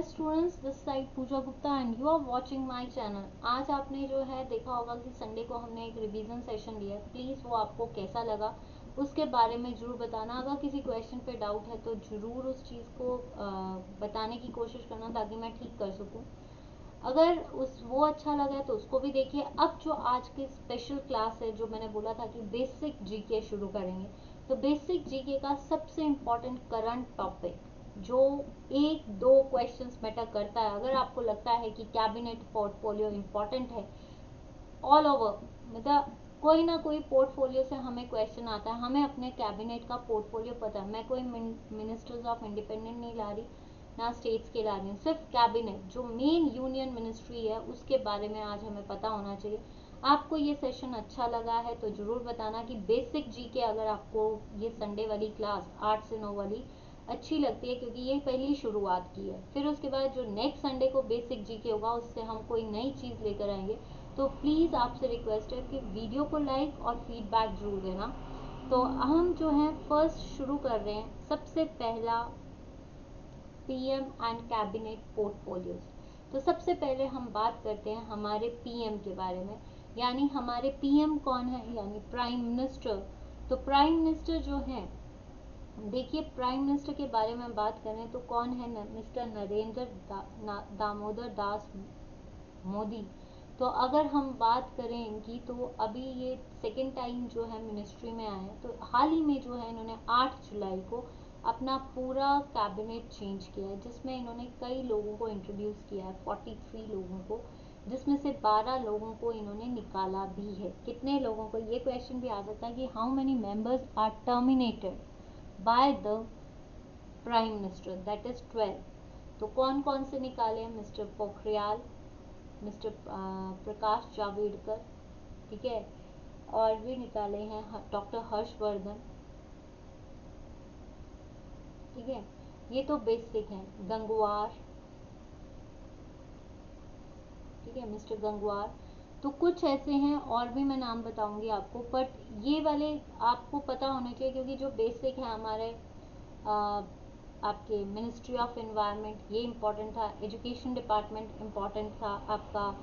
Dear students, this side Pooja Gupta and you are watching my channel. आज आपने जो है देखा होगा कि संडे को हमने एक रिवीजन सेशन लिया है। प्लीज़ वो आपको कैसा लगा उसके बारे में ज़रूर बताना। अगर किसी क्वेश्चन पे डाउट है तो ज़रूर उस चीज़ को बताने की कोशिश करना ताकि मैं ठीक कर सकूँ। अगर उस वो अच्छा लगा है तो उसको भी देखिए। अब जो आज की स्पेशल क्लास है, जो मैंने बोला था कि बेसिक जीके शुरू करेंगे, तो बेसिक जीके का सबसे इम्पोर्टेंट करंट टॉपिक जो एक दो क्वेश्चंस मैटर करता है, अगर आपको लगता है कि कैबिनेट पोर्टफोलियो इम्पोर्टेंट है ऑल ओवर, मतलब कोई ना कोई पोर्टफोलियो से हमें क्वेश्चन आता है, हमें अपने कैबिनेट का पोर्टफोलियो पता है। मैं कोई मिनिस्टर्स ऑफ इंडिपेंडेंट नहीं ला रही, ना स्टेट्स के ला रही हूँ, सिर्फ कैबिनेट जो मेन यूनियन मिनिस्ट्री है उसके बारे में आज हमें पता होना चाहिए। आपको ये सेशन अच्छा लगा है तो ज़रूर बताना कि बेसिक जीके, अगर आपको ये संडे वाली क्लास 8 से 9 वाली अच्छी लगती है, क्योंकि ये पहली शुरुआत की है। फिर उसके बाद जो नेक्स्ट संडे को बेसिक जीके होगा उससे हम कोई नई चीज़ लेकर आएंगे। तो प्लीज़ आपसे रिक्वेस्ट है कि वीडियो को लाइक और फीडबैक जरूर देना। तो हम जो है फर्स्ट शुरू कर रहे हैं, सबसे पहला पीएम एंड कैबिनेट पोर्टफोलियोज। तो सबसे पहले हम बात करते हैं हमारे पीएम के बारे में, यानी हमारे पीएम कौन है, यानी प्राइम मिनिस्टर। तो प्राइम मिनिस्टर जो है, देखिए प्राइम मिनिस्टर के बारे में बात करें तो कौन है, मिस्टर नरेंद्र दामोदर दास मोदी। तो अगर हम बात करें इनकी, तो अभी ये सेकेंड टाइम जो है मिनिस्ट्री में आए हैं। तो हाल ही में जो है इन्होंने 8 जुलाई को अपना पूरा कैबिनेट चेंज किया है, जिसमें इन्होंने कई लोगों को इंट्रोड्यूस किया है, 43 लोगों को, जिसमें से 12 लोगों को इन्होंने निकाला भी है। कितने लोगों को, ये क्वेश्चन भी आ सकता है कि how many members are terminated by the prime minister, that is 12। तो कौन कौन से निकाले हैं, मिस्टर पोखरियाल, मिस्टर प्रकाश जावड़ेकर, ठीक है, और भी निकाले हैं डॉक्टर हर्षवर्धन, ठीक है, ये तो बेसिक है। गंगवार, ठीक है, मिस्टर गंगवार। तो कुछ ऐसे हैं और भी मैं नाम बताऊंगी आपको, बट ये वाले आपको पता होने चाहिए, क्योंकि जो बेसिक है हमारे आपके मिनिस्ट्री ऑफ एनवायरनमेंट, ये इम्पोर्टेंट था। एजुकेशन डिपार्टमेंट इम्पोर्टेंट था आपका,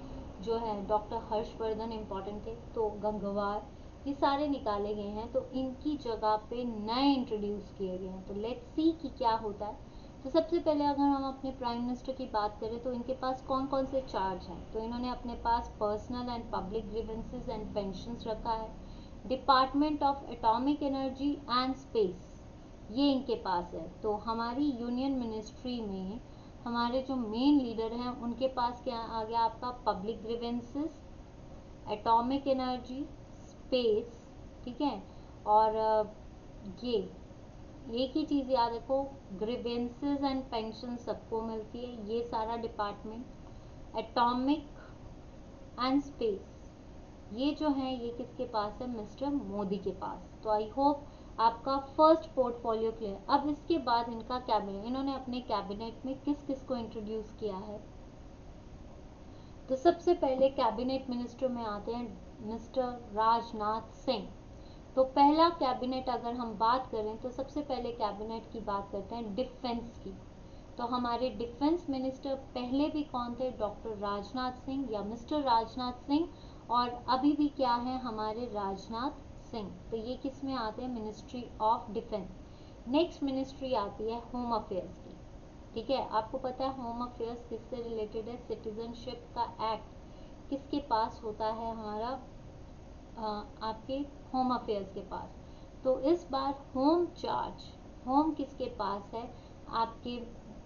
जो है डॉक्टर हर्षवर्धन इम्पोर्टेंट थे। तो गंगवार, ये सारे निकाले गए हैं, तो इनकी जगह पे नए इंट्रोड्यूस किए गए हैं। तो लेट्स सी कि क्या होता है। तो सबसे पहले अगर हम अपने प्राइम मिनिस्टर की बात करें तो इनके पास कौन कौन से चार्ज हैं, तो इन्होंने अपने पास personal and public grievances and pensions रखा है। Department of atomic energy and space, ये इनके पास है। तो हमारी यूनियन मिनिस्ट्री में हमारे जो मेन लीडर हैं उनके पास क्या आ गया, आपका public grievances, atomic energy, space, ठीक है, और ये एक ही चीज़ याद रखो, ग्रीवेंसेस एंड पेंशन सबको मिलती है, ये सारा डिपार्टमेंट। एटॉमिक एंड स्पेस, ये जो है ये किसके पास है, मिस्टर मोदी के पास। तो आई होप आपका फर्स्ट पोर्टफोलियो क्लियर। अब इसके बाद इनका कैबिनेट, इन्होंने अपने कैबिनेट में किस किस को इंट्रोड्यूस किया है। तो सबसे पहले कैबिनेट मिनिस्टर में आते हैं मिस्टर राजनाथ सिंह। तो पहला कैबिनेट अगर हम बात करें तो सबसे पहले कैबिनेट की बात करते हैं डिफेंस की। तो हमारे डिफेंस मिनिस्टर पहले भी कौन थे, डॉक्टर राजनाथ सिंह या मिस्टर राजनाथ सिंह, और अभी भी क्या है हमारे राजनाथ सिंह। तो ये किस में आते हैं, ministry of defence. Next ministry आती है होम अफेयर्स की, ठीक है। आपको पता है होम अफेयर्स किससे रिलेटेड है, सिटीजनशिप का एक्ट किसके पास होता है, हमारा आपके होम अफेयर्स के पास। तो इस बार होम चार्ज, होम किसके पास है, आपके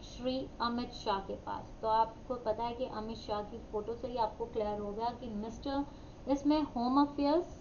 श्री अमित शाह के पास। तो आपको पता है कि अमित शाह की फोटो से ही आपको क्लियर हो गया कि मिस्टर, इसमें होम अफेयर्स,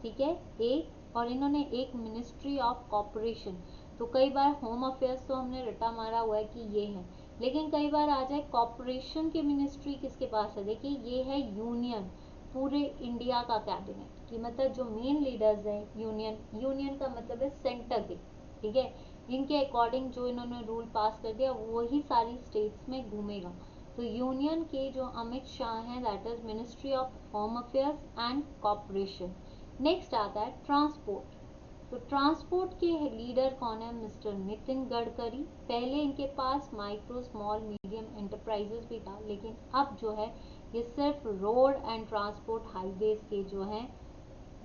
ठीक है, एक, और इन्होंने एक मिनिस्ट्री ऑफ कॉर्पोरेशन। तो कई बार होम अफेयर्स तो हमने रटा मारा हुआ है कि ये है, लेकिन कई बार आ जाए कॉर्पोरेशन की मिनिस्ट्री किसके पास है। देखिए ये है यूनियन, पूरे इंडिया का कैबिनेट, कि मतलब जो मेन लीडर्स हैं यूनियन, यूनियन का मतलब है सेंटर के, ठीक है, इनके अकॉर्डिंग जो इन्होंने रूल पास कर दिया वही सारी स्टेट्स में घूमेगा। तो यूनियन के जो अमित शाह हैं, that is ministry of home affairs and corporation. Next आता है ट्रांसपोर्ट। तो ट्रांसपोर्ट के लीडर कौन है? मिस्टर नितिन गडकरी। पहले इनके पास माइक्रो स्मॉल मीडियम एंटरप्राइजेस भी था, लेकिन अब जो है ये सिर्फ रोड एंड ट्रांसपोर्ट हाईवेज के जो हैं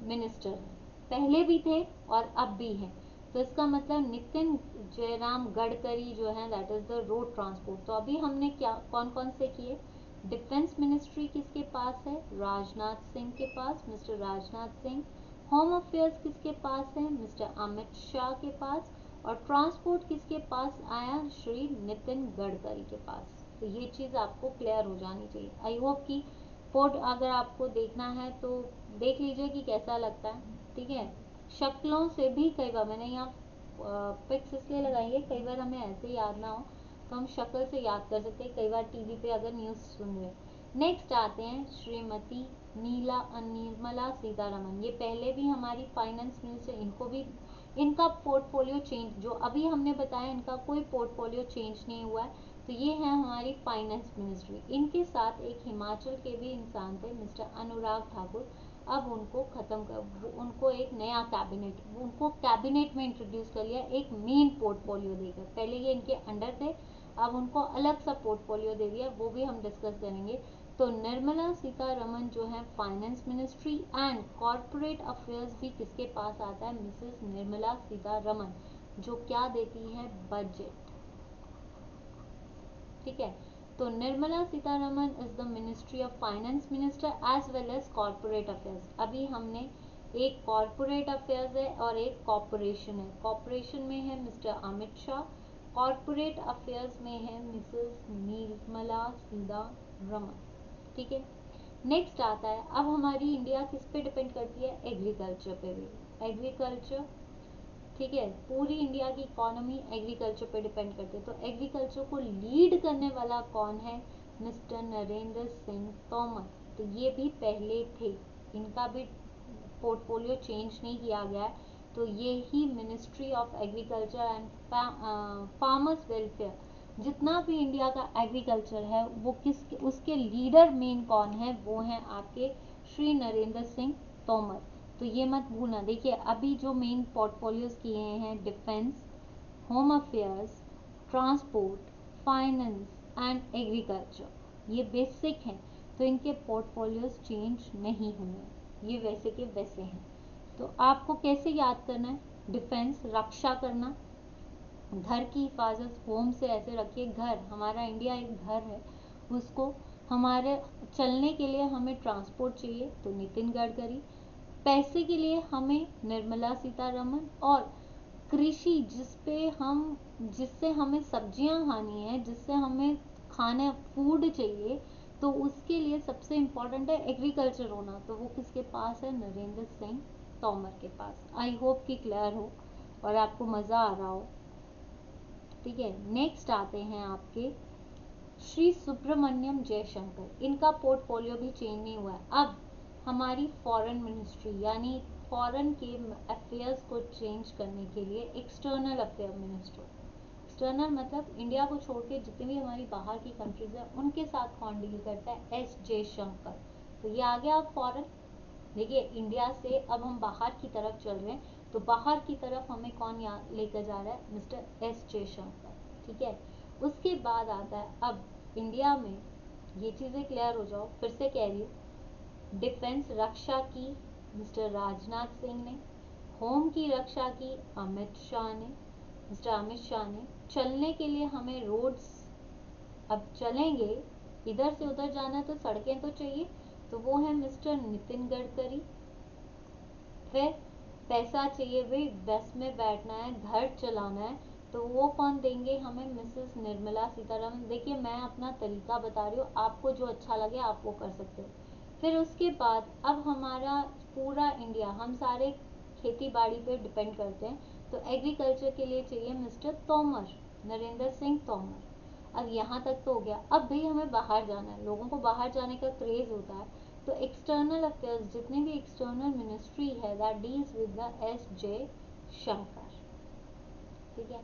मिनिस्टर हैं। पहले भी थे और अब भी हैं। तो इसका मतलब नितिन जयराम गडकरी जो है that is the road transport. तो अभी हमने क्या कौन कौन से किए? डिफेंस मिनिस्ट्री किसके पास है? राजनाथ सिंह के पास, mister Rajnath Singh. Home affairs किसके पास है? मिस्टर अमित शाह के पास। और ट्रांसपोर्ट किसके पास आया? श्री नितिन गडकरी के पास। तो ये चीज़ आपको क्लियर हो जानी चाहिए। आई होप कि पोर्ट अगर आपको देखना है तो देख लीजिए कि कैसा लगता है, ठीक है। शक्लों से भी कई बार मैंने यहाँ पिक्स इसलिए लगाई है, कई बार हमें ऐसे याद ना हो तो हम शक्ल से याद कर सकते हैं, कई बार टीवी पे अगर न्यूज़ सुन रहे। नेक्स्ट आते हैं श्रीमती निर्मला सीतारमन। ये पहले भी हमारी फाइनेंस मिनिस्टर, इनको भी इनका पोर्टफोलियो चेंज, जो अभी हमने बताया इनका कोई पोर्टफोलियो चेंज नहीं हुआ है। तो ये है हमारी फाइनेंस मिनिस्ट्री। इनके साथ एक हिमाचल के भी इंसान थे मिस्टर अनुराग ठाकुर। अब उनको खत्म कर उनको एक नया कैबिनेट, उनको कैबिनेट में इंट्रोड्यूस कर लिया एक मेन पोर्टफोलियो देकर। पहले ये इनके अंडर थे, अब उनको अलग सा पोर्टफोलियो दे दिया, वो भी हम डिस्कस करेंगे। तो निर्मला सीतारमन जो है finance ministry and corporate affairs भी किसके पास आता है? मिसेस निर्मला सीतारमन, जो क्या देती है? बजट, ठीक है। तो Nirmala Sitharaman is the ministry of finance minister as well as corporate affairs. अभी हमने एक कॉरपोरेट अफेयर्स है और एक कॉरपोरेशन है। कॉरपोरेशन में है mister Amit Shah, corporate affairs में है मिसेस निर्मला सीतारमन, ठीक है। नेक्स्ट आता है, अब हमारी इंडिया किस पे डिपेंड करती है? एग्रीकल्चर पे भी। एग्रीकल्चर, ठीक है, पूरी इंडिया की इकोनॉमी एग्रीकल्चर पे डिपेंड करती है। तो एग्रीकल्चर को लीड करने वाला कौन है? मिस्टर नरेंद्र सिंह तोमर। तो ये भी पहले थे, इनका भी पोर्टफोलियो चेंज नहीं किया गया है। तो ये ही ministry of agriculture and farmers welfare, जितना भी इंडिया का एग्रीकल्चर है वो किस उसके लीडर मेन कौन है? वो हैं आपके श्री नरेंद्र सिंह तोमर। तो ये मत भूलना। देखिए अभी जो मेन पोर्टफोलियोज किए हैं defence, home affairs, transport, finance and agriculture, ये बेसिक हैं। तो इनके पोर्टफोलियोज चेंज नहीं हुए, ये वैसे के वैसे हैं। तो आपको कैसे याद करना है? डिफेंस, रक्षा करना, घर की हिफाजत, होम से ऐसे रखिए, घर, हमारा इंडिया एक घर है, उसको हमारे चलने के लिए हमें ट्रांसपोर्ट चाहिए तो नितिन गडकरी, पैसे के लिए हमें निर्मला सीतारमन, और कृषि जिससे हमें सब्जियां खानी है, जिससे हमें खाने फूड चाहिए, तो उसके लिए सबसे इम्पोर्टेंट है एग्रीकल्चर होना, तो वो किसके पास है? नरेंद्र सिंह तोमर के पास। आई होप कि क्लियर हो और आपको मज़ा आ रहा हो, ठीक है। नेक्स्ट आते हैं आपके श्री सुब्रमण्यम जयशंकर। इनका पोर्टफोलियो भी चेंज नहीं हुआ है। अब हमारी फॉरेन मिनिस्ट्री यानी फॉरेन के अफेयर्स को चेंज करने के लिए एक्सटर्नल अफेयर मिनिस्टर, एक्सटर्नल मतलब इंडिया को छोड़ के जितनी भी हमारी बाहर की कंट्रीज है उनके साथ कौन डील करता है? एस जयशंकर। तो ये आ गया अब फॉरेन। देखिए इंडिया से अब हम बाहर की तरफ चल रहे हैं, तो बाहर की तरफ हमें कौन लेकर जा रहा है? मिस्टर एस जयशंकर, ठीक है। उसके बाद आता है अब इंडिया में, ये चीज़ें क्लियर हो जाओ, फिर से कह रही हूँ, डिफेंस रक्षा की मिस्टर राजनाथ सिंह ने, होम की रक्षा की मिस्टर अमित शाह ने, चलने के लिए हमें रोड्स, अब चलेंगे इधर से उधर जाना तो सड़कें तो चाहिए, तो वो है मिस्टर नितिन गडकरी। फिर पैसा चाहिए भाई, बस में बैठना है, घर चलाना है, तो वो कौन देंगे हमें? मिसेस निर्मला सीतारमन। देखिए मैं अपना तरीका बता रही हूँ, आपको जो अच्छा लगे आप वो कर सकते हो। फिर उसके बाद अब हमारा पूरा इंडिया, हम सारे खेती बाड़ी पे डिपेंड करते हैं, तो एग्रीकल्चर के लिए चाहिए मिस्टर तोमर, नरेंद्र सिंह तोमर। अब यहाँ तक तो हो गया। अब भाई हमें बाहर जाना है, लोगों को बाहर जाने का क्रेज होता है, तो एक्सटर्नल अफेयर्स, जितनी भी एक्सटर्नल मिनिस्ट्री है that deals with the S जे शंकर, ठीक है।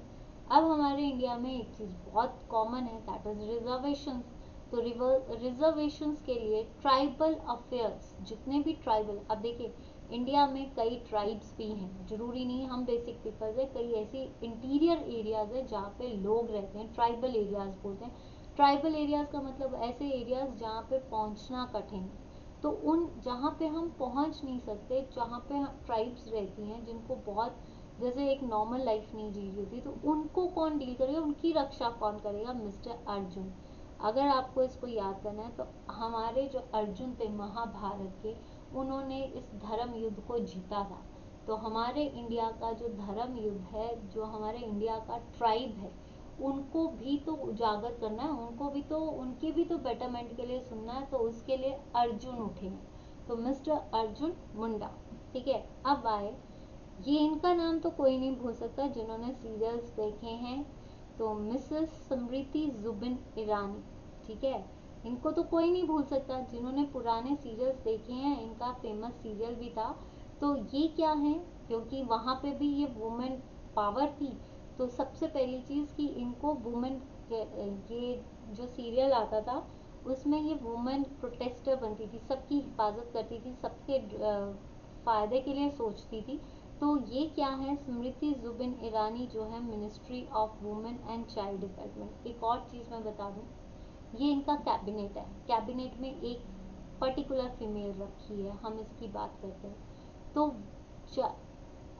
अब हमारे इंडिया में एक चीज़ बहुत कॉमन है दैट इज रिजर्वेशंस। तो रिजर्वेशंस के लिए ट्राइबल अफेयर्स, जितने भी ट्राइबल, अब देखिए इंडिया में कई ट्राइब्स भी हैं, जरूरी नहीं हम बेसिक पीपल्स है, कई ऐसे इंटीरियर एरियाज है जहाँ पे लोग रहते हैं, ट्राइबल एरियाज बोलते हैं। ट्राइबल एरियाज का मतलब ऐसे एरियाज जहाँ पे पहुँचना कठिन है, तो उन जहाँ पे हम पहुँच नहीं सकते, जहाँ पे ट्राइब्स रहती हैं जिनको बहुत जैसे एक नॉर्मल लाइफ नहीं जी रही होती, तो उनको कौन डील करेगा, उनकी रक्षा कौन करेगा, मिस्टर अर्जुन। अगर आपको इसको याद करना है तो हमारे जो अर्जुन थे महाभारत के, उन्होंने इस धर्म युद्ध को जीता था। तो हमारे इंडिया का जो धर्म युद्ध है, जो हमारे इंडिया का ट्राइब है, उनको भी तो उजागर करना है, उनको भी तो, उनके भी तो बेटरमेंट के लिए सुनना है, तो उसके लिए अर्जुन उठे हैं, तो मिस्टर अर्जुन मुंडा। ठीक है, अब आए, ये इनका नाम तो कोई नहीं भूल सकता जिन्होंने सीरियल्स देखे हैं, तो मिसेस स्मृति जुबिन ईरानी। ठीक है, इनको तो कोई नहीं भूल सकता जिन्होंने पुराने सीरियल्स देखे हैं, इनका फेमस सीरियल भी था। तो ये क्या है, क्योंकि वहाँ पे भी ये वुमेन पावर थी, तो सबसे पहली चीज़ कि इनको वुमेन, ये जो सीरियल आता था उसमें ये वुमेन प्रोटेस्टर बनती थी, सबकी हिफाजत करती थी, सबके फ़ायदे के लिए सोचती थी। तो ये क्या है, स्मृति जुबिन ईरानी जो है ministry of women and child development. एक और चीज़ मैं बता दूँ, ये इनका कैबिनेट है, कैबिनेट में एक पर्टिकुलर फीमेल रखी है, हम इसकी बात करते हैं। तो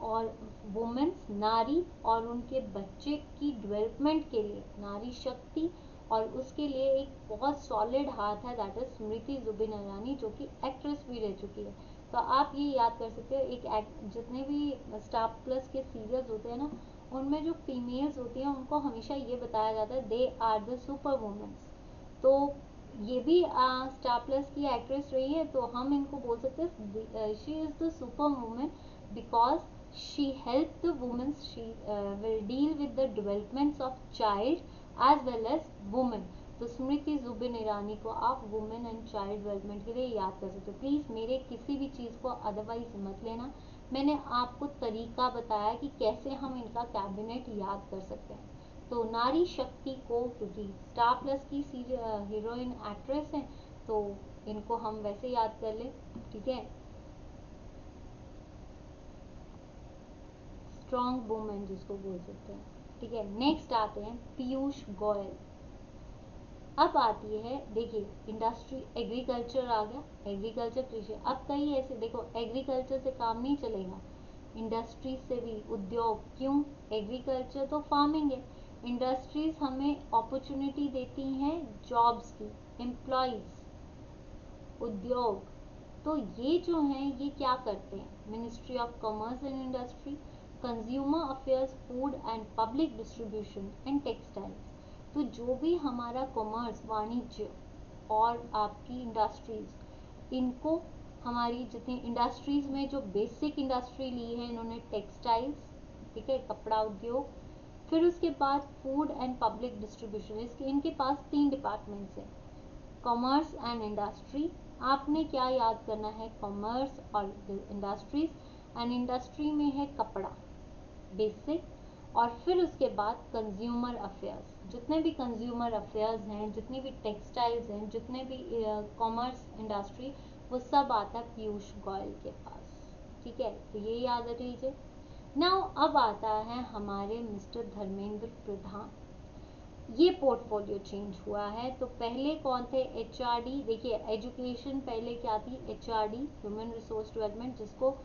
और वुमेन्स, नारी और उनके बच्चे की डेवलपमेंट के लिए, नारी शक्ति और उसके लिए एक बहुत सॉलिड हाथ है, दैट इज स्मृति जुबिन ईरानी, जो कि एक्ट्रेस भी रह चुकी है। तो आप ये याद कर सकते हो, जितने भी स्टार प्लस के सीरियल्स होते हैं ना, उनमें जो फीमेल्स होती हैं उनको हमेशा ये बताया जाता है they are the super womens. तो ये भी स्टार प्लस की एक्ट्रेस रही है, तो हम इनको बोल सकते हैं she is the super women because she helped the women, she will deal with the developments of child as well as women। तो स्मृति जुबिन ईरानी को आप वुमेन एंड चाइल्ड डेवलपमेंट के लिए याद कर सकते हो। प्लीज़ मेरे किसी भी चीज़ को अदरवाइज मत लेना, मैंने आपको तरीका बताया कि कैसे हम इनका कैबिनेट याद कर सकते हैं। तो नारी शक्ति को, क्योंकि स्टार प्लस की हीरोइन एक्ट्रेस हैं, तो इनको हम वैसे याद कर लें। ठीक है, स्ट्रॉन्ग वुमेन जिसको बोल सकते हैं। ठीक है, नेक्स्ट आते हैं पीयूष गोयल। अब आती है, देखिए इंडस्ट्री, एग्रीकल्चर आ गया, एग्रीकल्चर कृषि। अब कई ऐसे, देखो एग्रीकल्चर से काम नहीं चलेगा, इंडस्ट्रीज से भी, उद्योग, क्यों, एग्रीकल्चर तो फार्मिंग है, इंडस्ट्रीज हमें अपॉर्चुनिटी देती हैं जॉब्स की, एम्प्लॉयज, उद्योग। तो ये जो हैं ये क्या करते हैं, ministry of commerce and industry, consumer affairs, food and public distribution and textiles. तो जो भी हमारा कॉमर्स, वाणिज्य और आपकी इंडस्ट्रीज, इनको हमारी जितनी इंडस्ट्रीज में जो बेसिक इंडस्ट्री ली है इन्होंने, टेक्सटाइल्स, ठीक है, कपड़ा उद्योग, फिर उसके बाद फूड एंड पब्लिक डिस्ट्रीब्यूशन, इसके इनके पास 3 डिपार्टमेंट्स हैं, कॉमर्स एंड इंडस्ट्री। आपने क्या याद करना है, कॉमर्स और इंडस्ट्रीज, एंड इंडस्ट्री में है कपड़ा बेसिक, और फिर उसके बाद कंज्यूमर अफेयर्स, जितने भी कंज्यूमर अफेयर्स हैं, जितनी भी टेक्सटाइल्स हैं, जितने भी कॉमर्स इंडस्ट्री, वो सब आता है पीयूष गोयल के पास। ठीक है, तो ये याद रखिए। नाउ अब आता है हमारे मिस्टर धर्मेंद्र प्रधान। ये पोर्टफोलियो चेंज हुआ है, तो पहले कौन थे, एचआरडी। देखिए एजुकेशन पहले क्या थी, एचआरडी, ह्यूमन रिसोर्स डेवलपमेंट, जिसको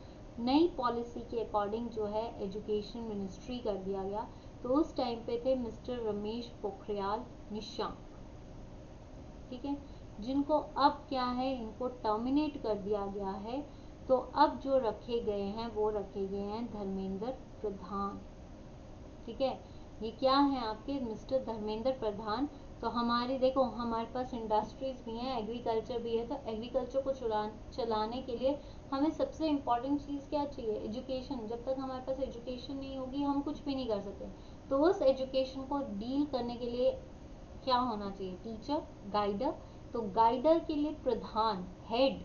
नई पॉलिसी के अकॉर्डिंग जो है एजुकेशन मिनिस्ट्री कर दिया गया। तो उस टाइम पे थे मिस्टर रमेश पोखरियाल निशंक। ठीक है, जिनको अब क्या है, इनको टर्मिनेट कर दिया गया है। तो अब जो रखे गए हैं वो रखे गए हैं धर्मेंद्र प्रधान। ठीक है, ये क्या है आपके मिस्टर धर्मेंद्र प्रधान। तो हमारी देखो, हमारे पास इंडस्ट्रीज भी हैं, एग्रीकल्चर भी है, तो एग्रीकल्चर को चलाने के लिए हमें सबसे इम्पोर्टेंट चीज़ क्या चाहिए, एजुकेशन। जब तक हमारे पास एजुकेशन नहीं होगी हम कुछ भी नहीं कर सकते। तो उस एजुकेशन को डील करने के लिए क्या होना चाहिए, टीचर, गाइडर। तो गाइडर के लिए प्रधान, हेड,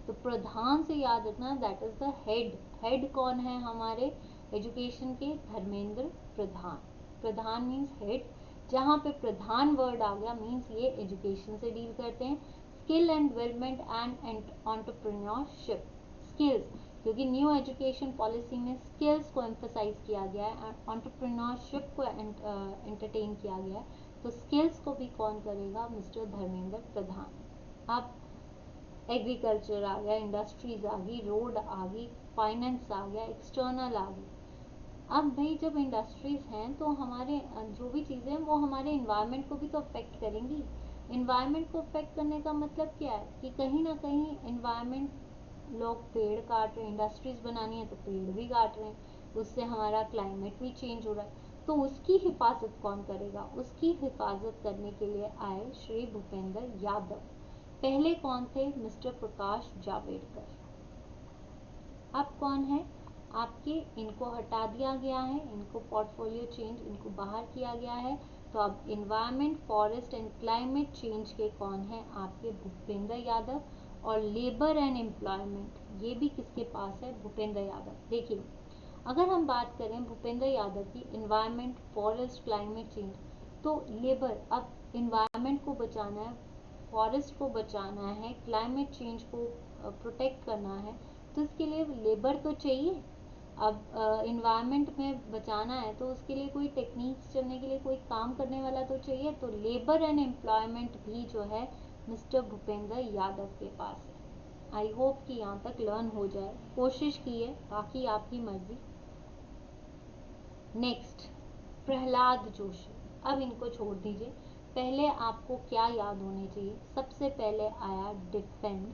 तो प्रधान से याद रखना, that is the head. Head कौन है हमारे एजुकेशन के, धर्मेंद्र प्रधान। प्रधान मीन्स हेड, जहाँ पे प्रधान वर्ड आ गया मीन्स ये एजुकेशन से डील करते हैं। Skill and development and entrepreneurship, skills, क्योंकि न्यू एजुकेशन पॉलिसी में स्किल्स को एम्फसाइज किया गया है, एंटरप्रेन्योरशिप को एंटरटेन किया गया है, तो स्किल्स को भी कौन करेगा? मिस्टर धर्मेंद्र प्रधान। अब एग्रीकल्चर आ गया, इंडस्ट्रीज आ गई, रोड आ गई, फाइनेंस आ गया, एक्सटर्नल आ गई। अब भाई जब इंडस्ट्रीज हैं तो हमारे जो भी चीज़ें हैं वो हमारे इन्वायरमेंट को भी तो अफेक्ट करेंगी। इन्वायरमेंट को अफेक्ट करने का मतलब क्या है कि कहीं ना कहीं इन्वायरमेंट, लोग पेड़ काट रहे हैं, इंडस्ट्रीज बनानी है तो पेड़ भी काट रहे हैं, उससे हमारा क्लाइमेट भी चेंज हो रहा है, तो उसकी हिफाजत कौन करेगा? उसकी हिफाजत करने के लिए आए श्री भूपेंद्र यादव। पहले कौन थे? मिस्टर प्रकाश जावड़ेकर। अब कौन है आपके? इनको हटा दिया गया है, इनको पोर्टफोलियो चेंज, इनको बाहर किया गया है, तो अब environment, forest and climate change के कौन है? आपके भूपेंद्र यादव। और लेबर एंड एम्प्लॉयमेंट ये भी किसके पास है? भूपेंद्र यादव। देखिए अगर हम बात करें भूपेंद्र यादव की, इन्वायरमेंट, फॉरेस्ट, क्लाइमेट चेंज, तो लेबर, अब इन्वायरमेंट को बचाना है, फॉरेस्ट को बचाना है, क्लाइमेट चेंज को प्रोटेक्ट करना है, तो इसके लिए लेबर तो चाहिए। अब इन्वायरमेंट में बचाना है तो उसके लिए कोई टेक्निक्स चलने के लिए कोई काम करने वाला तो चाहिए, तो लेबर एंड एम्प्लॉयमेंट भी जो है मिस्टर भूपेंद्र यादव के पास है। आई होप कि यहाँ तक लर्न हो जाए, कोशिश की है, बाकी आपकी मर्जी। नेक्स्ट प्रहलाद जोशी। अब इनको छोड़ दीजिए, पहले आपको क्या याद होने चाहिए? सबसे पहले आया डिफेंड,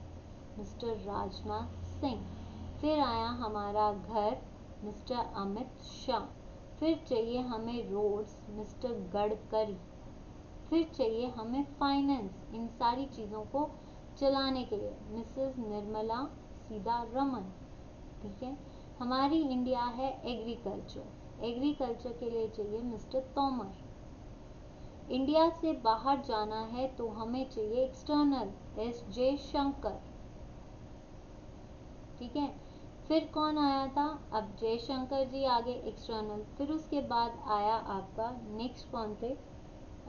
मिस्टर राजनाथ सिंह। फिर आया हमारा घर, मिस्टर अमित शाह। फिर चाहिए हमें रोड्स, मिस्टर गडकरी। फिर चाहिए हमें फाइनेंस, इन सारी चीज़ों को चलाने के लिए मिसेस निर्मला सीतारमण। ठीक है। हमारी इंडिया है एग्रीकल्चर, एग्रीकल्चर के लिए चाहिए मिस्टर तोमर। इंडिया से बाहर जाना है तो हमें चाहिए एक्सटर्नल, एस जयशंकर। ठीक है। फिर कौन आया था? अब जयशंकर जी आगे एक्सटर्नल, फिर उसके बाद आया आपका नेक्स्ट कौन थे?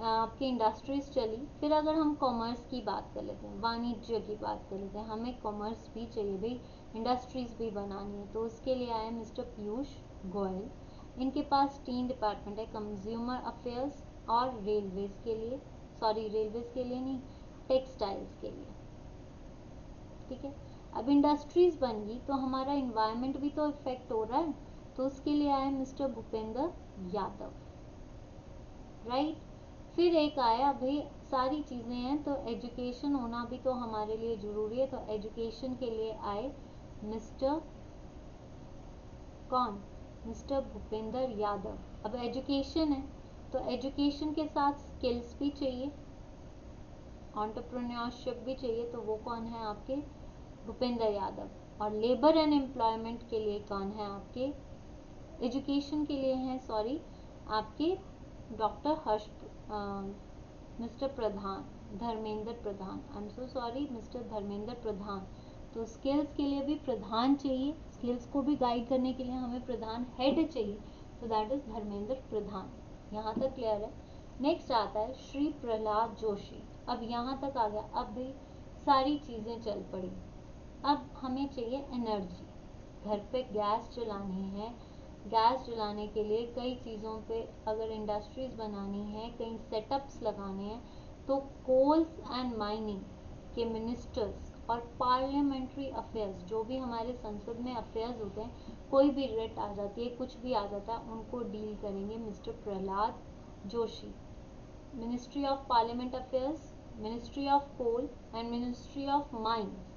आपकी इंडस्ट्रीज चली। फिर अगर हम कॉमर्स की बात कर लेते हैं, वाणिज्य की बात कर लेते हैं, हमें कॉमर्स भी चाहिए भाई, इंडस्ट्रीज भी बनानी है, तो उसके लिए आए मिस्टर पीयूष गोयल। इनके पास 3 डिपार्टमेंट है, कंज्यूमर अफेयर्स और रेलवेज के लिए, सॉरी रेलवेज के लिए नहीं, टेक्सटाइल्स के लिए। ठीक है। अब इंडस्ट्रीज बन गई तो हमारा इन्वायरमेंट भी तो इफेक्ट हो रहा है, तो उसके लिए आए मिस्टर भूपेंद्र यादव। राइट। फिर एक आया भाई, सारी चीज़ें हैं तो एजुकेशन होना भी तो हमारे लिए ज़रूरी है, तो एजुकेशन के लिए आए मिस्टर कौन? मिस्टर भूपेंद्र यादव। अब एजुकेशन है तो एजुकेशन के साथ स्किल्स भी चाहिए, एंटरप्रेन्योरशिप भी चाहिए, तो वो कौन है? आपके भूपेंद्र यादव। और लेबर एंड एम्प्लॉयमेंट के लिए कौन है? आपके एजुकेशन के लिए हैं, सॉरी, आपके doctor mister Pradhan, Dharmendra Pradhan, I am so sorry, mister Dharmendra Pradhan. तो स्किल्स के लिए भी प्रधान चाहिए, स्किल्स को भी गाइड करने के लिए हमें प्रधान, हेड चाहिए, तो दैट इज धर्मेंद्र प्रधान। यहाँ तक क्लियर है। नेक्स्ट आता है श्री प्रहलाद जोशी। अब यहाँ तक आ गया। अब भी सारी चीज़ें चल पड़ी, अब हमें चाहिए एनर्जी। घर पे गैस जलानी है, गैस जलाने के लिए कई चीज़ों पे, अगर इंडस्ट्रीज बनानी है, कई सेटअप्स लगाने हैं, तो कोल्स एंड माइनिंग के मिनिस्टर्स और पार्लियामेंट्री अफेयर्स, जो भी हमारे संसद में अफेयर्स होते हैं, कोई भी रिट आ जाती है, कुछ भी आ जाता है, उनको डील करेंगे mister Prahlad Joshi. Ministry of parliament affairs, ministry of coal and ministry of mines,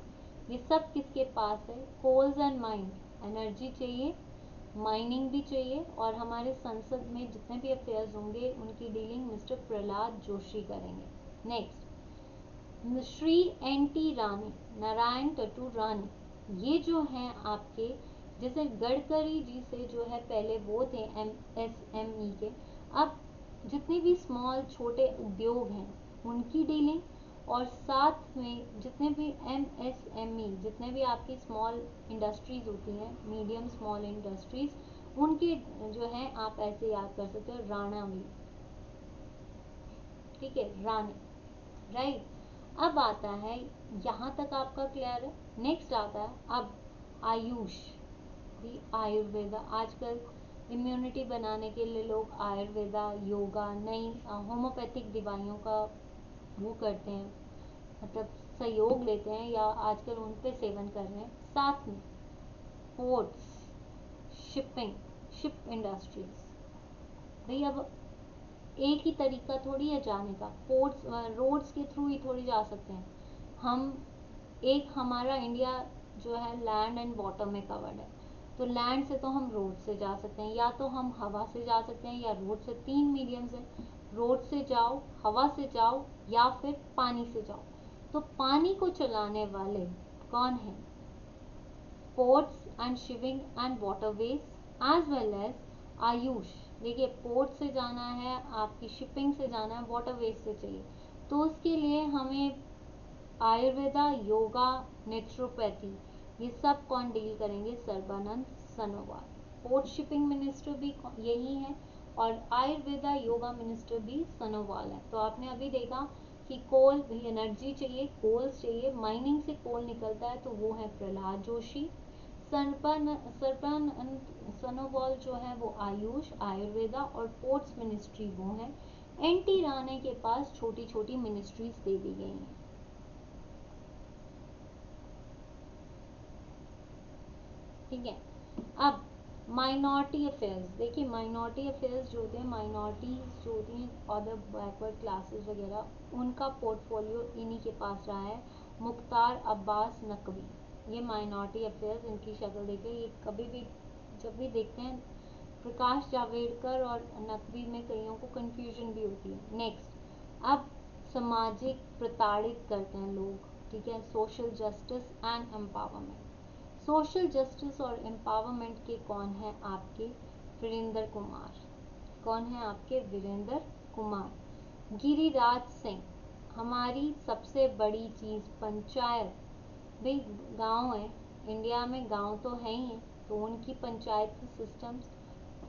ये सब किसके पास है? कोल्स एंड माइन, एनर्जी चाहिए, माइनिंग भी चाहिए, और हमारे संसद में जितने भी अफेयर्स होंगे उनकी डीलिंग मिस्टर प्रहलाद जोशी करेंगे। नेक्स्ट श्री NT रानी, नारायण टटू रानी, ये जो हैं आपके, जैसे गडकरी जी से जो है पहले वो थे MSME के, अब जितनी भी स्मॉल छोटे उद्योग हैं उनकी डीलिंग, और साथ में जितने भी MSME, जितने भी आपकी स्मॉल इंडस्ट्रीज होती हैं, मीडियम स्मॉल इंडस्ट्रीज, उनके जो है आप ऐसे याद कर सकते हो, राणावली। ठीक है, रानी। राइट। अब आता है, यहाँ तक आपका क्लियर है। नेक्स्ट आता है अब आयुष। भी आयुर्वेदा, आजकल इम्यूनिटी बनाने के लिए लोग आयुर्वेदा, योगा, नई होम्योपैथिक दवाइयों का वो करते हैं, मतलब सहयोग लेते हैं या आजकल उन पे सेवन कर रहे हैं। साथ में पोर्ट्स, शिपिंग, शिप इंडस्ट्रीज, भाई अब एक ही तरीका थोड़ी है जाने का, पोर्ट्स रोड्स के थ्रू ही थोड़ी जा सकते हैं हम। एक हमारा इंडिया जो है लैंड एंड वाटर में कवर्ड है, तो लैंड से तो हम रोड से जा सकते हैं, या तो हम हवा से जा सकते हैं या रोड से, तीन मीडियम्स है, रोड से जाओ, हवा से जाओ या फिर पानी से जाओ। तो पानी को चलाने वाले कौन है? Ports and shipping and waterways as well as Ayush. देखिए पोर्ट से जाना है, आपकी शिपिंग से जाना है, वाटरवेज से चाहिए, तो उसके लिए हमें आयुर्वेदा, योगा, नेचुरोपैथी, ये सब कौन डील करेंगे? Sarbananda Sonowal. Port shipping minister भी यही है और आयुर्वेदा योगा मिनिस्टर भी सोनोवाल है। तो आपने अभी देखा कि कोल भी एनर्जी चाहिए, कोल चाहिए, माइनिंग से कोल निकलता है, तो वो है प्रहलाद जोशी। सर्बानंद सोनोवाल जो है वो आयुष, आयुर्वेदा और पोर्ट्स मिनिस्ट्री वो है। एनटी राणे के पास छोटी छोटी मिनिस्ट्रीज दे दी गई हैं। ठीक है, अब माइनॉरिटी अफेयर्स देखिए, माइनॉरिटी अफेयर्स जो होते हैं, माइनॉरिटीज जो होती हैं, अदर बैकवर्ड क्लासेस वगैरह, उनका पोर्टफोलियो इन्हीं के पास रहा है, मुख्तार अब्बास नकवी। ये माइनॉरिटी अफेयर्स, इनकी शक्ल देखिए, ये कभी भी जब भी देखते हैं प्रकाश जावड़ेकर और नकवी में कईयों को कंफ्यूजन भी होती है। नेक्स्ट, अब सामाजिक प्रताड़ित करते हैं लोग, ठीक है, social justice and empowerment. Social justice और एम्पावरमेंट के कौन है आपके? वीरेंद्र कुमार। कौन है आपके? वीरेंद्र कुमार। गिरिराज सिंह। हमारी सबसे बड़ी चीज पंचायत, भाई गांव है, इंडिया में गांव तो है ही है, तो उनकी पंचायती सिस्टम्स,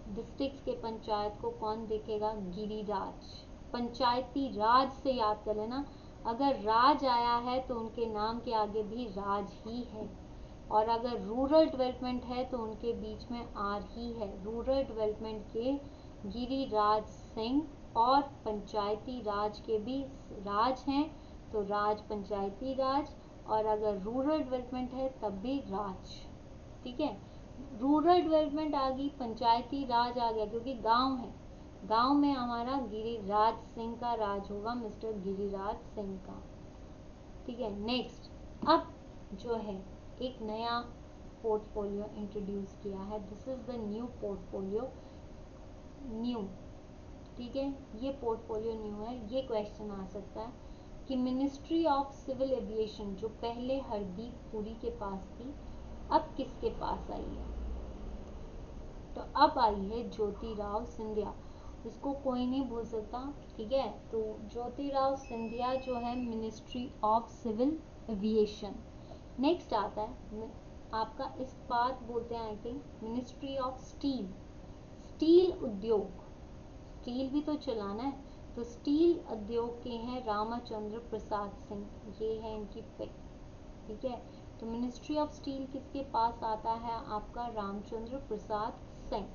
डिस्ट्रिक्ट के पंचायत को कौन देखेगा? गिरिराज। पंचायती राज से याद कर लेना, अगर राज आया है तो उनके नाम के आगे भी राज ही है, और अगर रूरल डेवलपमेंट है तो उनके बीच में आर ही है। रूरल डेवलपमेंट के गिरिराज सिंह और पंचायती राज के भी राज हैं, तो राज पंचायती राज, और अगर रूरल डेवलपमेंट है तब भी राज। ठीक है, रूरल डेवलपमेंट आ गई, पंचायती राज आ गया, क्योंकि गांव है, गांव में हमारा गिरिराज सिंह का राज होगा, मिस्टर गिरिराज सिंह का। ठीक है, नेक्स्ट, अब जो है एक नया पोर्टफोलियो इंट्रोड्यूस किया है, this is the new portfolio, new, ठीक है, ये पोर्टफोलियो न्यू है। ये क्वेश्चन आ सकता है कि मिनिस्ट्री ऑफ सिविल एविएशन जो पहले हरदीप पुरी के पास थी, अब किसके पास आई है? तो अब आई है ज्योतिराव सिंधिया, इसको कोई नहीं भूल सकता। ठीक है, तो ज्योतिराव सिंधिया जो है ministry of civil aviation. Next आता है आपका इस्पात बोलते हैं, I think, ministry of steel, steel उद्योग, स्टील भी तो चलाना है, तो स्टील उद्योग के हैं रामचंद्र प्रसाद सिंह, ये है इनकी पिक। ठीक है, तो मिनिस्ट्री ऑफ स्टील किसके पास आता है आपका? रामचंद्र प्रसाद सिंह।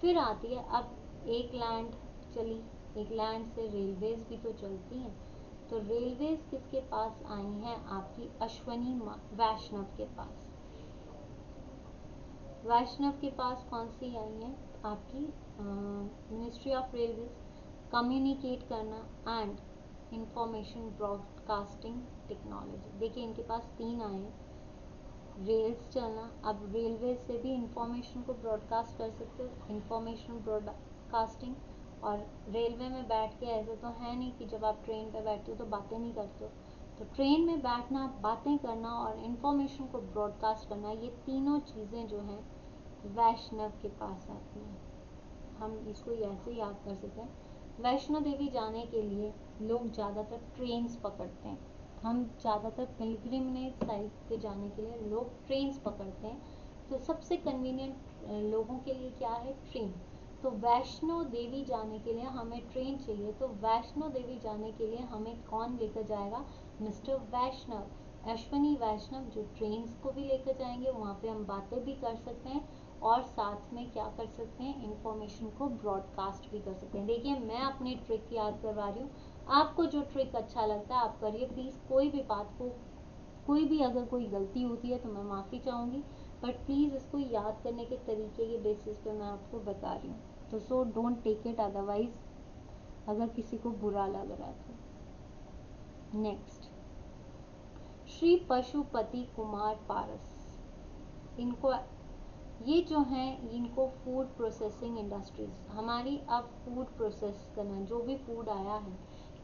फिर आती है, अब एक लैंड चली, एक लैंड से रेलवेज भी तो चलती हैं, तो रेलवेज किसके पास आई हैं आपकी? अश्वनी वैष्णव के पास। वैष्णव के पास कौन सी आई है आपकी? मिनिस्ट्री ऑफ रेलवेज, कम्युनिकेट करना एंड इंफॉर्मेशन ब्रॉडकास्टिंग टेक्नोलॉजी। देखिए इनके पास तीन आए हैं, रेल्स चलना, अब रेलवे से भी इंफॉर्मेशन को ब्रॉडकास्ट कर सकते हो, इंफॉर्मेशन ब्रॉडकास्टिंग, और रेलवे में बैठ के ऐसे तो है नहीं कि जब आप ट्रेन पे बैठते हो तो बातें नहीं करते हो, तो ट्रेन में बैठना, बातें करना और इंफॉर्मेशन को ब्रॉडकास्ट करना, ये तीनों चीज़ें जो हैं वैष्णव के पास आती हैं। हम इसको ऐसे याद कर सकते हैं, वैष्णो देवी जाने के लिए लोग ज़्यादातर ट्रेन्स पकड़ते हैं, हम ज़्यादातर पिलग्रिमेज साइट पे जाने के लिए लोग ट्रेन्स पकड़ते हैं, तो सबसे कन्वीनियंट लोगों के लिए क्या है? ट्रेन। तो वैष्णो देवी जाने के लिए हमें ट्रेन चाहिए, तो वैष्णो देवी जाने के लिए हमें कौन लेकर जाएगा? मिस्टर वैष्णव, अश्वनी वैष्णव, जो ट्रेन्स को भी लेकर जाएंगे, वहाँ पे हम बातें भी कर सकते हैं और साथ में क्या कर सकते हैं, इंफॉर्मेशन को ब्रॉडकास्ट भी कर सकते हैं। देखिए मैं अपनी ट्रिक याद करवा रही हूँ, आपको जो ट्रिक अच्छा लगता है आप करिए प्लीज़। कोई भी बात को, कोई भी अगर कोई गलती होती है तो मैं माफ़ी चाहूँगी, बट प्लीज़ इसको याद करने के तरीके के बेसिस पे मैं आपको बता रही हूँ, तो so don't take it otherwise अगर किसी को बुरा लग रहा है तो। नेक्स्ट, श्री पशुपति कुमार पारस, इनको, ये जो हैं इनको फूड प्रोसेसिंग इंडस्ट्रीज, हमारी अब फूड प्रोसेस करना, जो भी फूड आया है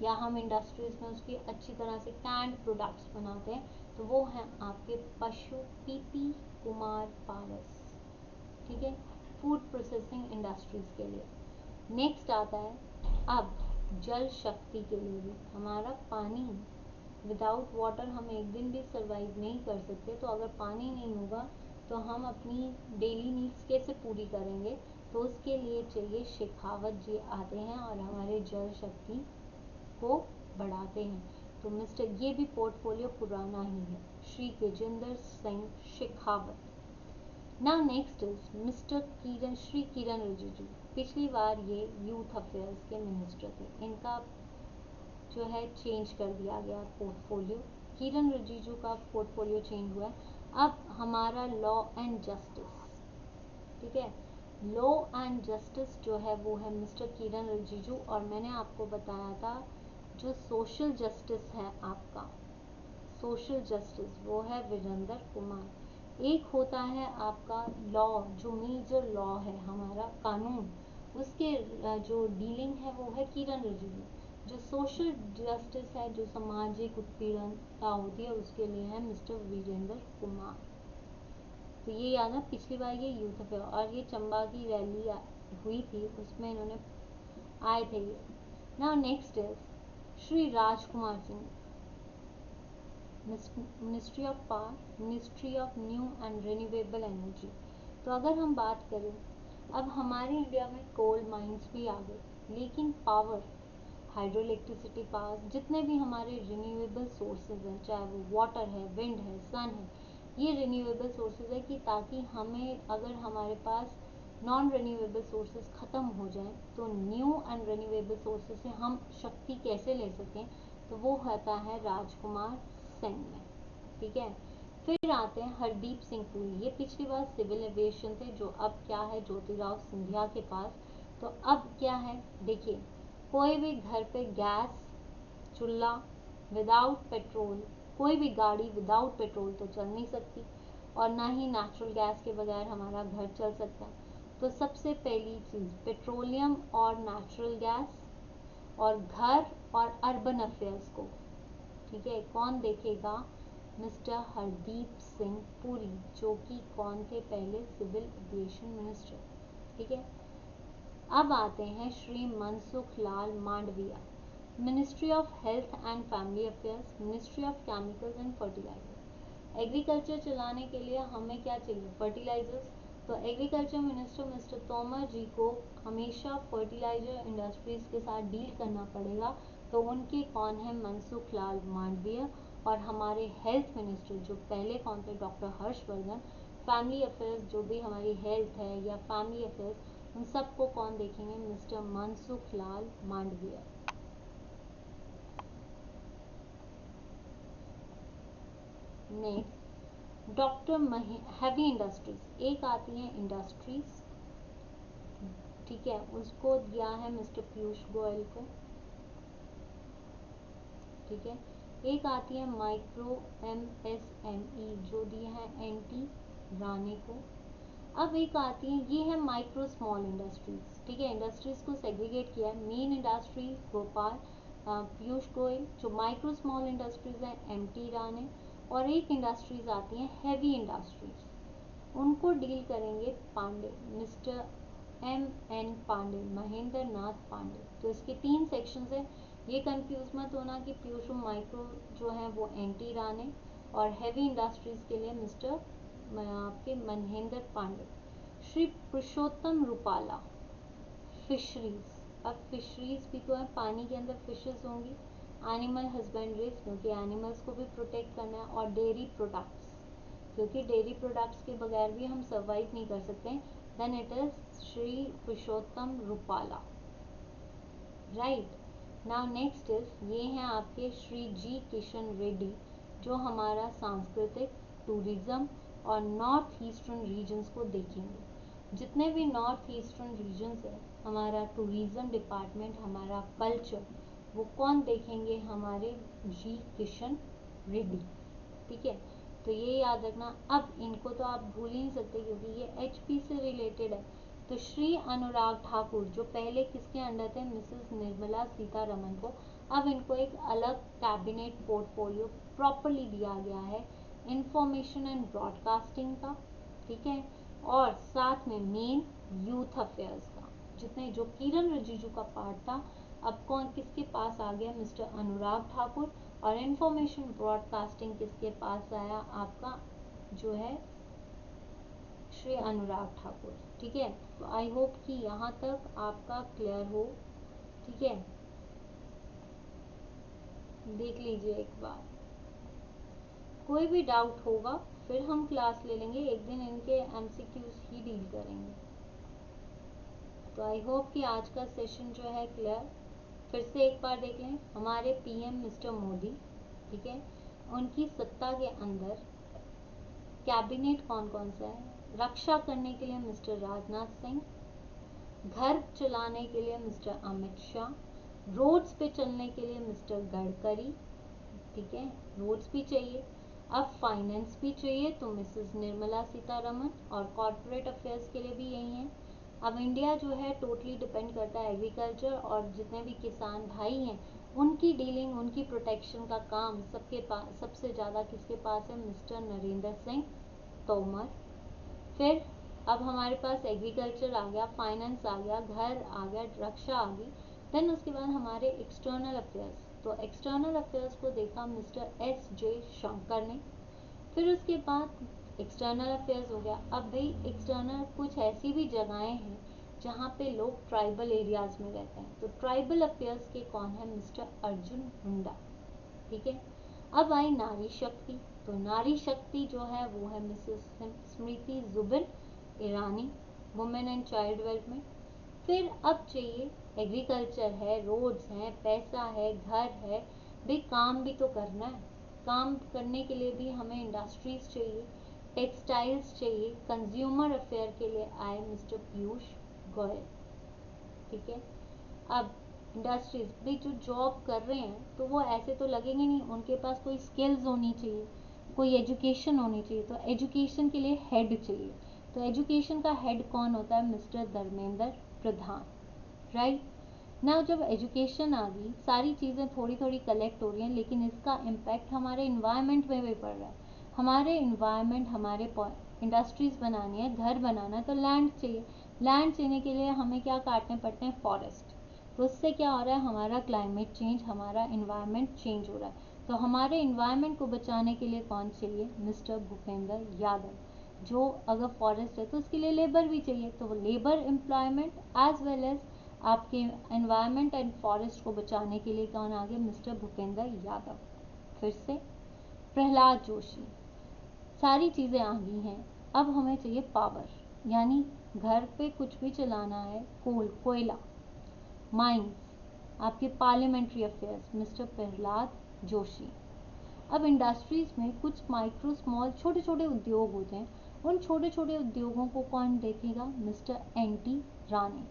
या हम इंडस्ट्रीज में उसकी अच्छी तरह से कैंड प्रोडक्ट्स बनाते हैं, तो वो हैं आपके पशुपति कुमार पारस, ठीक है, फूड प्रोसेसिंग इंडस्ट्रीज के लिए। नेक्स्ट आता है अब जल शक्ति के लिए भी, हमारा पानी, विदाउट वाटर हम एक दिन भी सरवाइव नहीं कर सकते, तो अगर पानी नहीं होगा तो हम अपनी डेली नीड्स कैसे पूरी करेंगे, तो उसके लिए चाहिए शेखावत जी आते हैं और हमारे जल शक्ति को बढ़ाते हैं। तो मिस्टर, ये भी पोर्टफोलियो पुराना ही है, Shri Gajendra Singh Shekhawat. Now next is mister Kiren, Shri Kiren Rijiju, पिछली बार ये यूथ अफेयर्स के मिनिस्टर थे, इनका जो है चेंज कर दिया गया पोर्टफोलियो, किरण रिजिजू का पोर्टफोलियो चेंज हुआ है। अब हमारा लॉ एंड जस्टिस, ठीक है, लॉ एंड जस्टिस जो है वो है मिस्टर किरण रिजिजू, और मैंने आपको बताया था जो सोशल जस्टिस है आपका, सोशल जस्टिस वो है वीरेंद्र कुमार। एक होता है आपका लॉ, जो मेजर लॉ है हमारा कानून, उसके जो डीलिंग है वो है किरण रिजिजू। जो सोशल जस्टिस है, जो सामाजिक उत्पीड़नता होती है, उसके लिए है मिस्टर वीरेंद्र कुमार। तो ये याद है, पिछली बार ये यूथ अफेयर और ये चंबा की रैली हुई थी, उसमें इन्होंने आए थे ये। Now next is Shri Rajkumar Singh, ministry of power, ministry of new and renewable energy. तो अगर हम बात करें, अब हमारे इंडिया में कोल माइंस भी आ गए, लेकिन पावर, हाइड्रो इलेक्ट्रिसिटी पावर, जितने भी हमारे रिन्यूएबल सोर्सेज हैं, चाहे वो वाटर है, विंड है, सन है, ये रिन्यूएबल सोर्सेज है कि ताकि हमें, अगर हमारे पास नॉन रिन्यूएबल सोर्सेज ख़त्म हो जाएं तो न्यू एंड रिन्यूएबल सोर्सेज से हम शक्ति कैसे ले सकें, तो वो होता है राजकुमार सिंह में, ठीक है। फिर आते हैं हरदीप सिंह पुरी, ये पिछली बार सिविल एविएशन थे, जो अब क्या है ज्योतिराव सिंधिया के पास। तो अब क्या है, देखिए, कोई भी घर पे गैस चूल्हा विदाउट पेट्रोल, कोई भी गाड़ी विदाउट पेट्रोल तो चल नहीं सकती, और ना ही नेचुरल गैस के बगैर हमारा घर चल सकता है। तो सबसे पहली चीज़ पेट्रोलियम और नेचुरल गैस, और घर और अर्बन अफेयर्स को, ठीक है, कौन देखेगा, मिस्टर हरदीप सिंह पुरी, जो कि कौन थे, पहले सिविल एविएशन मिनिस्टर, ठीक है। अब आते हैं Shri Mansukh Lal Mandaviya, ministry of health and family affairs, ministry of chemicals and fertilizers. Agriculture चलाने के लिए हमें क्या चाहिए, फर्टिलाइजर्स। तो agriculture minister mister Tomar ji को हमेशा फर्टिलाइजर इंडस्ट्रीज के साथ डील करना पड़ेगा, तो उनके कौन है, मनसुख लाल मांडविया। और हमारे हेल्थ मिनिस्टर जो पहले कौन थे, डॉक्टर हर्षवर्धन। फैमिली अफेयर्स, जो भी हमारी हेल्थ है या फैमिली अफेयर्स, उन सबको कौन देखेंगे, mister Mansukh Lal Mandaviya. Next doctor heavy industries, एक आती है इंडस्ट्रीज, ठीक है, उसको दिया है मिस्टर पीयूष गोयल को, ठीक है। एक आती है माइक्रो MSME, जो दिए हैं NT राणे को। अब एक आती है, ये है माइक्रो स्मॉल इंडस्ट्रीज, ठीक है, इंडस्ट्रीज को सेग्रीगेट किया है, मेन इंडस्ट्रीज भोपाल पीयूष गोयल, जो माइक्रो स्मॉल इंडस्ट्रीज है MT राणे, और एक इंडस्ट्रीज आती हैं हैवी इंडस्ट्रीज, उनको डील करेंगे पांडे, मिस्टर MN पांडे, महेंद्र नाथ पांडे। तो इसके 3 सेक्शंस है, ये कंफ्यूज मत होना कि पीयूष माइक्रो जो है वो NT राणे, और हैवी इंडस्ट्रीज के लिए मिस्टर आपके महेंद्र पांडे। श्री पुरुषोत्तम रूपाला, फिशरीज, अब फिशरीज भी तो है, पानी के अंदर फिशेस होंगी, एनिमल हस्बेंड्रीज, क्योंकि एनिमल्स को भी प्रोटेक्ट करना है, और डेयरी प्रोडक्ट्स, क्योंकि डेयरी प्रोडक्ट्स के बगैर भी हम सर्वाइव नहीं कर सकते। Then it is Shri Purushottam Rupala, right. Now next is, ये हैं आपके श्री जी किशन रेड्डी, जो हमारा सांस्कृतिक, टूरिज्म और नॉर्थ ईस्टर्न रीजन्स को देखेंगे। जितने भी नॉर्थ ईस्टर्न रीजन्स है, हमारा टूरिज्म डिपार्टमेंट, हमारा कल्चर, वो कौन देखेंगे? हमारे जी किशन रेड्डी, ठीक है। तो ये याद रखना। अब इनको तो आप भूल ही नहीं सकते क्योंकि ये एचपी से रिलेटेड है। तो श्री अनुराग ठाकुर, जो पहले किसके अंडर थे? मिसेस निर्मला सीतारमन को। अब इनको एक अलग कैबिनेट पोर्टफोलियो प्रॉपरली दिया गया है, इंफॉर्मेशन एंड ब्रॉडकास्टिंग का, ठीक है, और साथ में मेन यूथ अफेयर्स का। जितने जो किरण रिजिजू का पार्ट था, अब कौन किसके पास आ गया? मिस्टर अनुराग ठाकुर। और इंफॉर्मेशन ब्रॉडकास्टिंग किसके पास आया? आपका जो है श्री अनुराग ठाकुर, ठीक है। तो आई होप कि यहाँ तक आपका क्लियर हो, ठीक है। देख लीजिए एक बार, कोई भी डाउट होगा फिर हम क्लास ले लेंगे, एक दिन इनके एमसीक्यूज ही डील करेंगे। तो आई होप कि आज का सेशन जो है क्लियर। फिर से एक बार देख लें, हमारे पीएम मिस्टर मोदी, ठीक है, उनकी सत्ता के अंदर कैबिनेट कौन कौन सा है? रक्षा करने के लिए मिस्टर राजनाथ सिंह, घर चलाने के लिए मिस्टर अमित शाह, रोड्स पे चलने के लिए मिस्टर गडकरी, ठीक है, रोड्स भी चाहिए। अब फाइनेंस भी चाहिए तो मिसेस निर्मला सीतारमन, और कॉर्पोरेट अफेयर्स के लिए भी यही है। अब इंडिया जो है टोटली डिपेंड करता है एग्रीकल्चर, और जितने भी किसान भाई हैं उनकी डीलिंग, उनकी प्रोटेक्शन का काम सबके पास, सबसे ज़्यादा किसके पास है? मिस्टर नरेंद्र सिंह तोमर। फिर अब हमारे पास एग्रीकल्चर आ गया, फाइनेंस आ गया, घर आ गया, रक्षा आ गई। देन उसके बाद हमारे एक्सटर्नल अफेयर्स, तो एक्सटर्नल अफेयर्स को देखा मिस्टर एस जे शंकर ने। फिर उसके बाद एक्सटर्नल अफेयर्स हो गया। अब भाई एक्सटर्नल कुछ ऐसी भी जगहें हैं जहाँ पे लोग ट्राइबल एरियाज में रहते हैं, तो ट्राइबल अफेयर्स के कौन है? मिस्टर अर्जुन मुंडा, ठीक है। अब आई नारी शक्ति, तो नारी शक्ति जो है वो है Mrs Smriti Zubin Irani, women and child development. फिर अब चाहिए एग्रीकल्चर है, रोड्स हैं, पैसा है, घर है, भाई काम भी तो करना है। काम करने के लिए भी हमें इंडस्ट्रीज चाहिए, टेक्सटाइल्स चाहिए। कंज्यूमर अफेयर के लिए आए मिस्टर पीयूष गोयल, ठीक है। अब इंडस्ट्रीज भी जो जॉब कर रहे हैं तो वो ऐसे तो लगेंगे नहीं, उनके पास कोई स्किल्स होनी चाहिए, कोई एजुकेशन होनी चाहिए। तो एजुकेशन के लिए हेड चाहिए, तो एजुकेशन का हेड कौन होता है? मिस्टर धर्मेंद्र प्रधान, राइट। ना जब एजुकेशन आ गई, सारी चीज़ें थोड़ी थोड़ी कलेक्ट हो रही हैं, लेकिन इसका इम्पैक्ट हमारे इन्वायरमेंट में भी पड़ रहा है। हमारे इन्वायरमेंट, हमारे इंडस्ट्रीज बनानी है, घर बनाना है, तो लैंड चाहिए। लैंड चाहिए के लिए हमें क्या काटने पड़ते हैं? फॉरेस्ट। तो उससे क्या हो रहा है? हमारा क्लाइमेट चेंज, हमारा इन्वायरमेंट चेंज हो रहा है। तो हमारे इन्वायरमेंट को बचाने के लिए कौन चाहिए? मिस्टर भूपेंद्र यादव। जो अगर फॉरेस्ट है तो उसके लिए लेबर भी चाहिए, तो labour employment as well as आपके एनवायरनमेंट एंड फॉरेस्ट को बचाने के लिए कौन आ गए? मिस्टर भूपेंद्र यादव। फिर से प्रहलाद जोशी। सारी चीज़ें आ गई हैं। अब हमें चाहिए पावर, यानी घर पे कुछ भी चलाना है, कोयला, माइंस, आपके parliamentary affairs mister Prahlad Joshi. अब इंडस्ट्रीज में कुछ माइक्रो स्मॉल छोटे छोटे उद्योग होते हैं, उन छोटे छोटे उद्योगों को कौन देखेगा? Mister NT. राणे,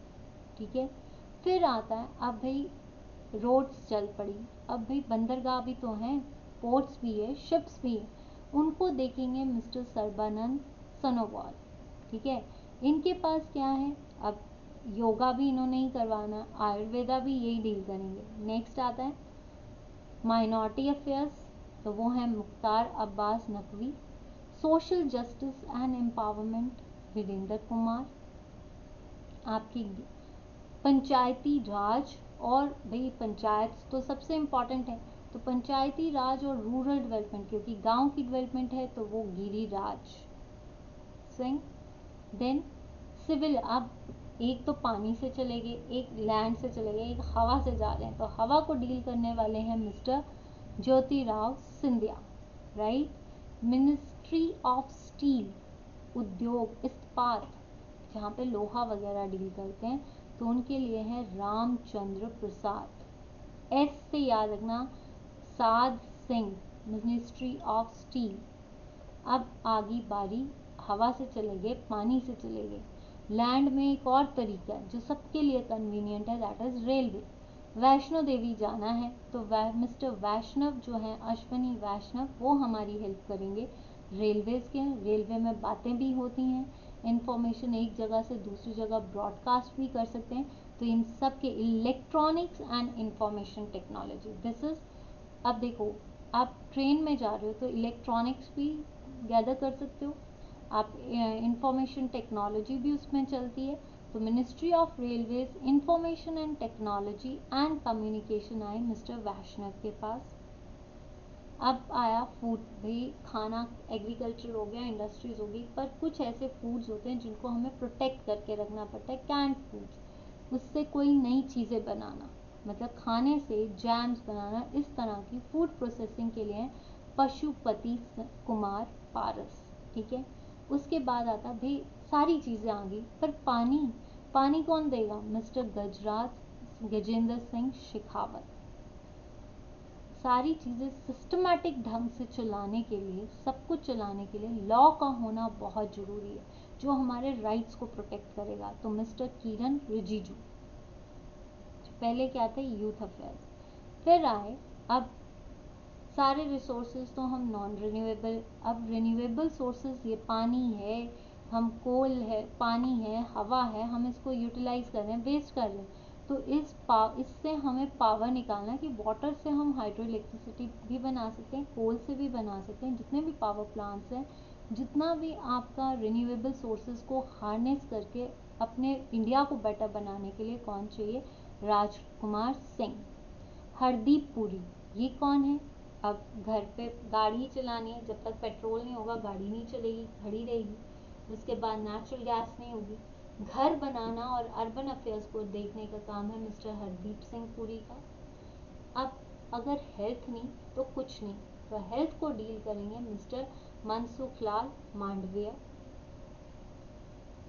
ठीक है। फिर आता है, अब भाई रोड्स चल पड़ी, अब भाई बंदरगाह भी तो हैं, पोर्ट्स भी है, शिप्स भी है, उनको देखेंगे मिस्टर सर्बानंद सोनोवाल, ठीक है। इनके पास क्या है? अब योगा भी इन्होंने ही करवाना, आयुर्वेदा भी यही डील करेंगे। नेक्स्ट आता है माइनॉरिटी अफेयर्स, तो वो है Mukhtar Abbas Naqvi. Social justice and empowerment Virendra Kumar. आपकी पंचायती राज, और भाई पंचायत तो सबसे इम्पॉर्टेंट है, तो पंचायती राज और रूरल डेवलपमेंट, क्योंकि गांव की डेवलपमेंट है तो वो गिरिराज सिंह। देन सिविल, अब एक तो पानी से चलेंगे, एक लैंड से चलेंगे, एक हवा से जा रहे हैं, तो हवा को डील करने वाले हैं mister Jyotirao Scindia, right. Ministry of steel, उद्योग इस्पात, जहाँ पे लोहा वगैरह डील करते हैं, तो उनके लिए है रामचंद्र प्रसाद। एस से याद रखना, साध सिंह, मिनिस्ट्री ऑफ स्टील। अब आगे बारी हवा से चले गए, पानी से चले गए। लैंड में एक और तरीका है जो सबके लिए कन्वीनियंट है, that is railway. Vaishno Devi जाना है तो मिस्टर वैष्णव जो है, अश्वनी वैष्णव, वो हमारी हेल्प करेंगे रेलवेज के। रेलवे में बातें भी होती हैं, इंफॉर्मेशन एक जगह से दूसरी जगह ब्रॉडकास्ट भी कर सकते हैं। तो इन सब के electronics and information technology, this is. अब देखो, आप ट्रेन में जा रहे हो तो इलेक्ट्रॉनिक्स भी गैदर कर सकते हो आप, इंफॉर्मेशन टेक्नोलॉजी भी उसमें चलती है। तो ministry of railways, information and technology and communication आए मिस्टर वैष्णव के पास। अब आया फूड, भाई खाना एग्रीकल्चर हो गया, इंडस्ट्रीज होगी, पर कुछ ऐसे फूड्स होते हैं जिनको हमें प्रोटेक्ट करके रखना पड़ता है, कैंड फूड्स। उससे कोई नई चीज़ें बनाना, मतलब खाने से जैम्स बनाना, इस तरह की फूड प्रोसेसिंग के लिए पशुपति कुमार पारस, ठीक है। उसके बाद आता भाई सारी चीज़ें आ गई, पर पानी, पानी कौन देगा? मिस्टर गजेंद्र सिंह शेखावत। सारी चीज़ें सिस्टमैटिक ढंग से चलाने के लिए, सब कुछ चलाने के लिए लॉ का होना बहुत ज़रूरी है, जो हमारे राइट्स को प्रोटेक्ट करेगा। तो मिस्टर किरण रिजिजू। पहले क्या थे? Youth affairs. फिर आए, अब सारे रिसोर्सेज तो हम नॉन रिन्यूएबल, अब रिन्यूएबल सोर्सेज ये पानी है, हम कोल है, पानी है, हवा है, हम इसको यूटिलाइज कर रहे हैं, वेस्ट कर रहे हैं। तो इससे हमें पावर निकालना है कि वाटर से हम हाइड्रो इलेक्ट्रिसिटी भी बना सकते हैं, कोल से भी बना सकते हैं। जितने भी पावर प्लांट्स हैं, जितना भी आपका रिन्यूएबल सोर्सेज को हार्नेस करके अपने इंडिया को बेटर बनाने के लिए कौन चाहिए? राजकुमार सिंह। हरदीप पुरी, ये कौन है? अब घर पे गाड़ी चलानी है, जब तक पेट्रोल नहीं होगा गाड़ी नहीं चलेगी, खड़ी रहेगी। उसके बाद नेचुरल गैस नहीं होगी। घर बनाना और अर्बन अफेयर्स को देखने का काम है मिस्टर हरदीप सिंह पुरी का। अब अगर हेल्थ नहीं तो कुछ नहीं, तो हेल्थ को डील करेंगे mister Mansukh Lal Mandaviya.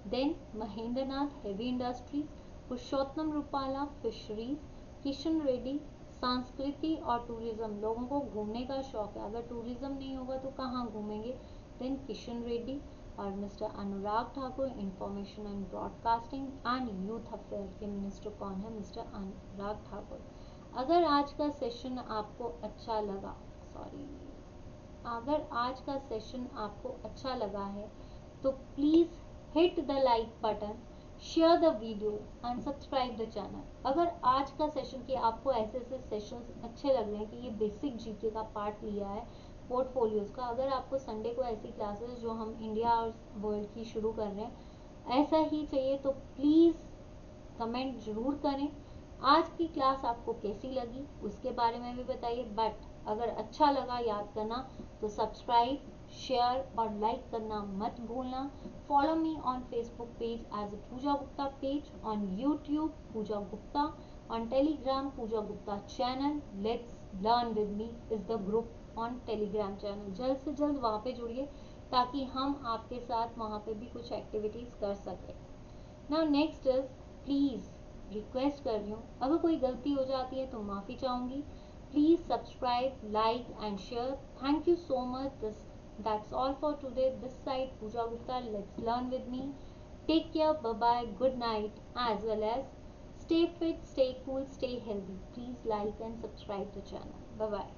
Then Mahendra Nath heavy industries, पुरुषोत्तम रूपाला फिशरीज, किशन रेड्डी संस्कृति और टूरिज्म, लोगों को घूमने का शौक है, अगर टूरिज्म नहीं होगा तो कहाँ घूमेंगे? देन किशन रेड्डी। और mister Anurag Thakur, information and broadcasting and youth affair के मिनिस्टर कौन है? मिस्टर अनुराग ठाकुर। अगर आज का सेशन आपको अच्छा लगा, सॉरी, अगर आज का सेशन आपको अच्छा लगा है तो please hit the like button, share the video and subscribe the channel। अगर आज का सेशन के आपको ऐसे ऐसे सेशंस अच्छे लग रहे हैं कि ये बेसिक जीके का पार्ट लिया है पोर्टफोलियोज का, अगर आपको संडे को ऐसी क्लासेस जो हम इंडिया और वर्ल्ड की शुरू कर रहे हैं ऐसा ही चाहिए, तो प्लीज़ कमेंट ज़रूर करें। आज की क्लास आपको कैसी लगी उसके बारे में भी बताइए, बट अगर अच्छा लगा, याद करना, तो सब्सक्राइब, शेयर और लाइक करना मत भूलना। Follow me on Facebook page as Pooja Gupta page, on YouTube Pooja Gupta, on Telegram Pooja Gupta channel. Let's learn with me is the group on Telegram channel. जल्द से जल्द वहाँ पे जुड़िए ताकि हम आपके साथ वहाँ पे भी कुछ एक्टिविटीज़ कर सकें। Now next is, please request कर रही हूँ, अगर कोई गलती हो जाती है तो माफ़ी चाहूँगी। Please subscribe, like and share. Thank you so much. This that's all for today. This side Pooja Gupta, let's learn with me. Take care, bye bye, good night, as well as stay fit, stay cool, stay healthy. Please like and subscribe the channel. Bye bye.